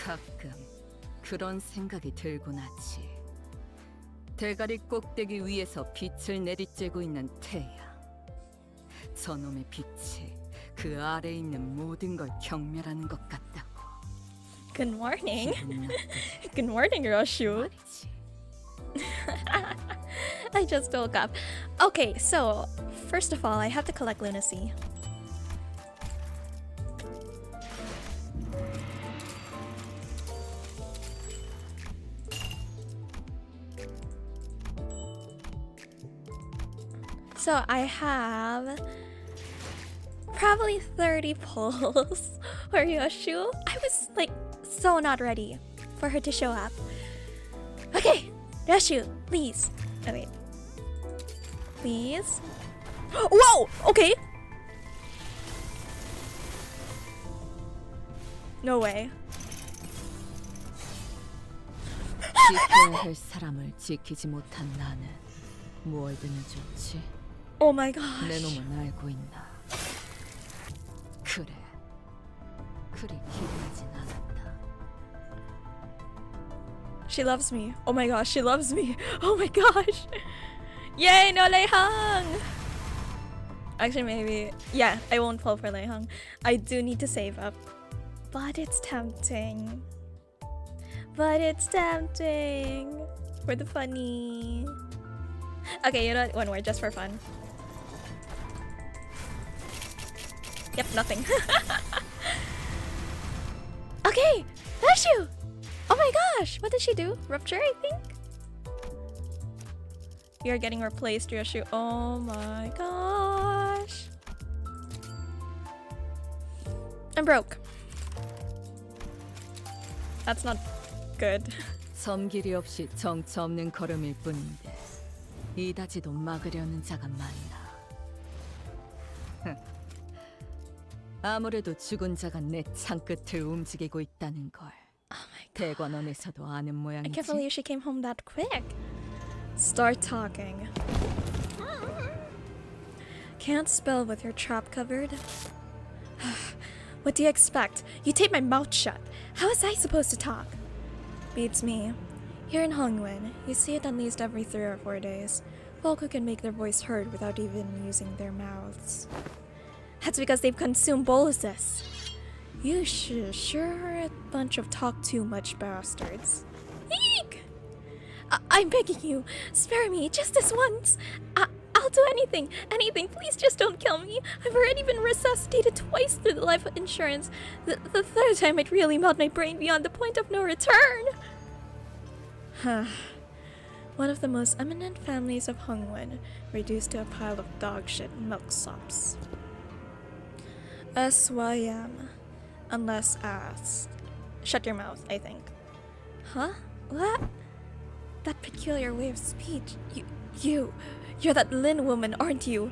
가끔 그런 생각이 들곤 하지. 대가리 꼭대기 위에서 빛을 내리쬐고 있는 태양. 저놈의 빛이 그 아래에 있는 모든 걸 경멸하는 것 같다고. Good morning. 기분 나쁘게 Good morning, RYOSHU. 말이지. I just woke up. Okay, so first of all, I have to collect lunacy. So I have probably 30 pulls for RYOSHU. I was like so not ready for her to show up. Okay, RYOSHU, please. Oh, wait. Please. Whoa! Okay. No way. 지켜야 할 사람을 지키지 못한 나는 뭘 드는 좋지? Oh my 내 gosh. 놈은 알고 있나? 그래, 그리 기대하진 않았다. She loves me. Oh my gosh, she loves me. Oh my gosh. Yay, no Lei Hung. Actually, maybe. Yeah, I won't fall for Lei Hung. I do need to save up. But it's tempting. But it's tempting. For the funny. Okay, you know what? One more, just for fun. Yep, nothing. Okay, RYOSHU! Oh my gosh, what did she do? Rupture, I think? You're getting replaced, RYOSHU. Oh my gosh. I'm broke. That's not good. 섬길이 없이 정처 없는 걸음일 뿐인데 이다지도 막으려는 자가 많나. 아무래도 죽은 자가 내 창끝을 움직이고 있다는 걸 Oh my god. 대관원에서도 아는 I 모양이지. can't believe she came home that quick. Start talking. Can't spell with your trap covered? What do you expect? You tape my mouth shut. How was I supposed to talk? Beats me. Here in Hongwen, you see it at least every 3 or 4 days. Folk who can make their voice heard without even using their mouths. That's because they've consumed boluses. You sure are a bunch of talk too much bastards. Eek! I'm begging you, spare me just this once. I'll do anything, please just don't kill me. I've already been resuscitated twice through the life insurance. The third time might really melt my brain beyond the point of no return. One of the most eminent families of Hongwen, reduced to a pile of dog shit milksops. SYM. Unless asked. Shut your mouth, I think. Huh? What? That peculiar way of speech. You're that Lin woman, aren't you?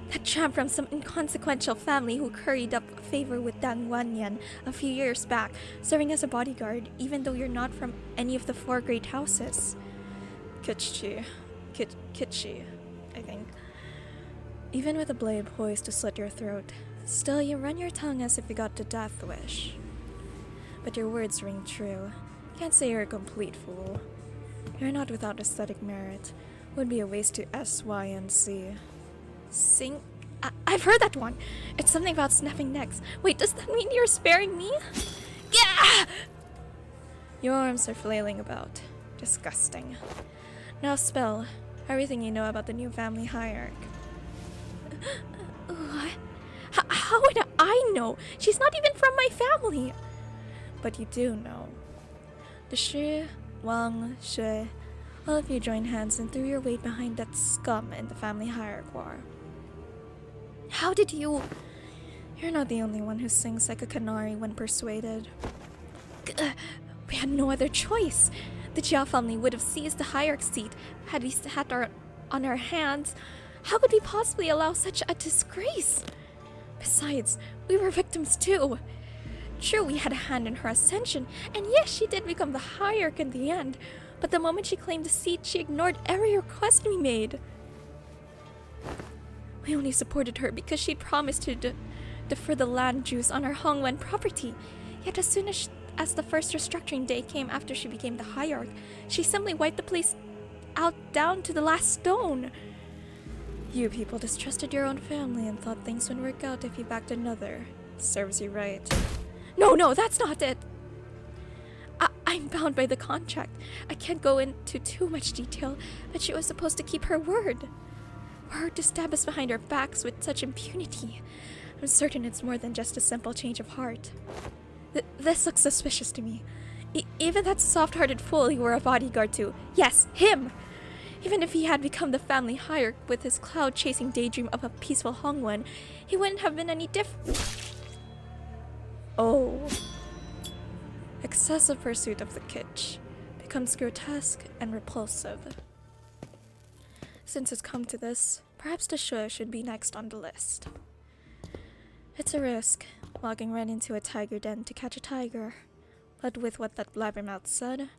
That tramp from some inconsequential family who curried up favor with Dang Wanyan a few years back, serving as a bodyguard, even though you're not from any of the 4 great houses. Kitchi, I think. Even with a blade poised to slit your throat, still you run your tongue as if you got the death wish. But your words ring true. Can't say you're a complete fool. You're not without aesthetic merit. Would be a waste to SY and C. Sing? I've heard that one. It's something about snapping necks. Wait, does that mean you're sparing me? Yeah! Your arms are flailing about. Disgusting. Now spell everything you know about the new family hierarch. What? How would I know? She's not even from my family. But you do know. The Shi, Wang, Shui, all of you joined hands and threw your weight behind that scum in the family hierarch war. How did you? You're not the only one who sings like a canary when persuaded. We had no other choice. The Jia family would have seized the hierarch seat had we had on our hands. How could we possibly allow such a disgrace? Besides, we were victims too. True, we had a hand in her ascension, and yes, she did become the hierarch in the end, but the moment she claimed the seat, she ignored every request we made. We only supported her because she promised to defer the land dues on our Hongwen property, yet as soon as as the first restructuring day came after she became the hierarch, she simply wiped the place out down to the last stone. You people distrusted your own family and thought things would work out if you backed another. Serves you right. No, that's not it. I'm bound by the contract. I can't go into too much detail, but she was supposed to keep her word. For her to stab us behind our backs with such impunity, I'm certain it's more than just a simple change of heart. This looks suspicious to me. Even that soft-hearted fool you were a bodyguard to. Yes, him! Even if he had become the family hierarch with his cloud-chasing daydream of a peaceful Hongwen, he wouldn't have been any different. Oh. Excessive pursuit of the kitsch becomes grotesque and repulsive. Since it's come to this, perhaps the shui should be next on the list. It's a risk, walking right into a tiger den to catch a tiger. But with what that blabbermouth said,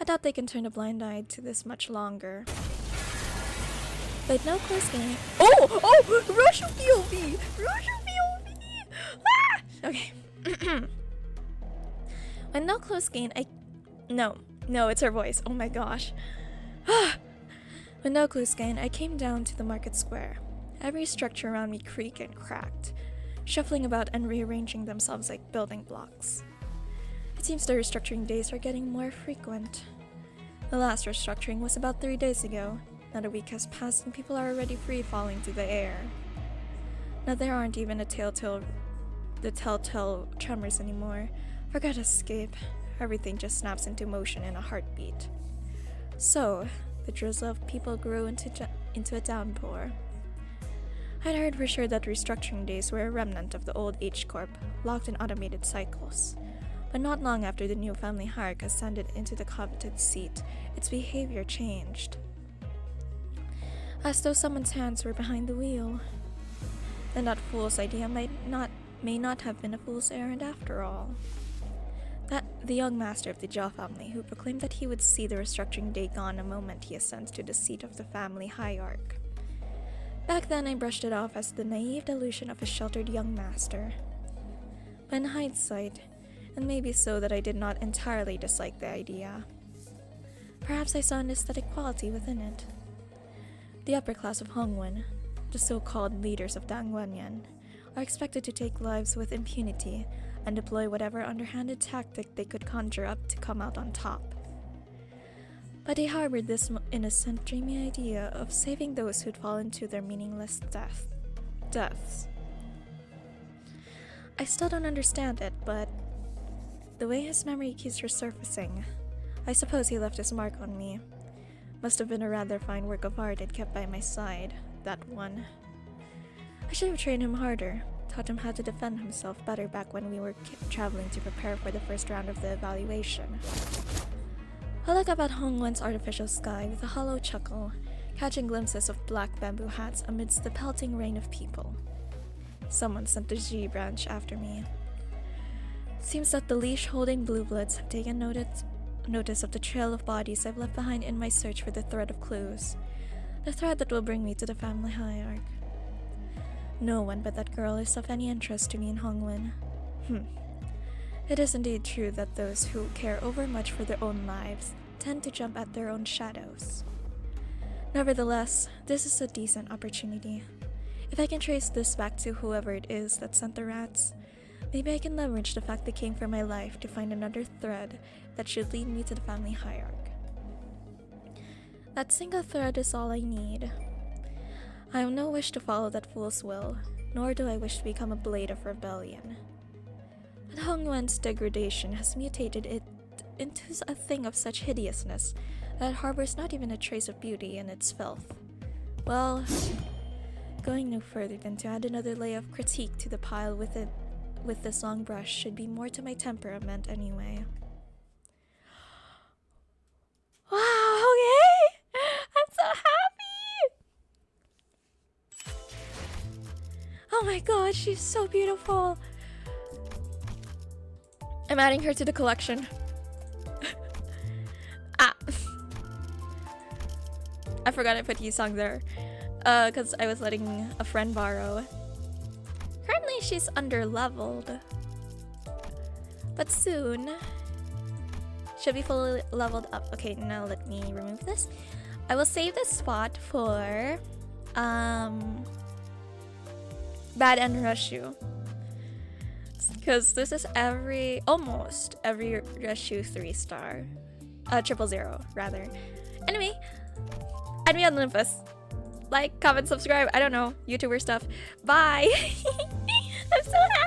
I doubt they can turn a blind eye to this much longer. But no close game. Oh! RYOSHU POV! RYOSHU POV! Ah! Okay. When no close gain, No, it's her voice. Oh my gosh. With no close gain, I came down to the market square. Every structure around me creaked and cracked, shuffling about and rearranging themselves like building blocks. It seems the restructuring days are getting more frequent. The last restructuring was about 3 days ago. Not a week has passed and people are already free-falling through the air. Now there aren't even the telltale tremors anymore. Forget escape. Everything just snaps into motion in a heartbeat. So, the drizzle of people grew into a downpour. I'd heard for sure that restructuring days were a remnant of the old H-Corp, locked in automated cycles. But not long after the new family hierarch ascended into the coveted seat, its behavior changed. As though someone's hands were behind the wheel. Then that fool's idea may not have been a fool's errand after all. The young master of the Jia family, who proclaimed that he would see the restructuring day gone the moment he ascends to the seat of the family hierarch. Back then, I brushed it off as the naive delusion of a sheltered young master. But in hindsight, and maybe so that I did not entirely dislike the idea, perhaps I saw an aesthetic quality within it. The upper class of Hongwen, the so-called leaders of Dangwanyan, are expected to take lives with impunity and deploy whatever underhanded tactic they could conjure up to come out on top. But they harbored this innocent, dreamy idea of saving those who'd fallen to their meaningless deaths. I still don't understand it, but the way his memory keeps resurfacing, I suppose he left his mark on me. Must have been a rather fine work of art I'd kept by my side, that one. I should have trained him harder, taught him how to defend himself better back when we were traveling to prepare for the first round of the evaluation. I look up at Hongwen's artificial sky with a hollow chuckle, catching glimpses of black bamboo hats amidst the pelting rain of people. Someone sent the G branch after me. Seems that the leash-holding blue bloods have taken notice of the trail of bodies I've left behind in my search for the thread of clues, the thread that will bring me to the family hierarch. No one but that girl is of any interest to me in Hongwen. It is indeed true that those who care overmuch for their own lives tend to jump at their own shadows. Nevertheless, this is a decent opportunity. If I can trace this back to whoever it is that sent the rats, maybe I can leverage the fact they came for my life to find another thread that should lead me to the family hierarch. That single thread is all I need. I have no wish to follow that fool's will, nor do I wish to become a blade of rebellion. But Hongwen's degradation has mutated it into a thing of such hideousness that it harbors not even a trace of beauty in its filth. Well, going no further than to add another layer of critique to the pile with this long brush should be more to my temperament anyway. Wow, okay! I'm so happy! Oh my god, she's so beautiful! I'm adding her to the collection. I forgot I put Yisung there. Because I was letting a friend borrow. Currently she's under-leveled. But soon, Should be fully leveled up. Okay, now let me remove this. I will save this spot for Bad and RYOSHU. Because this is almost every RYOSHU 3-star. 000 rather. Anyway, add me on Limbus. Like, comment, subscribe. I don't know, YouTuber stuff. Bye. I'm so happy.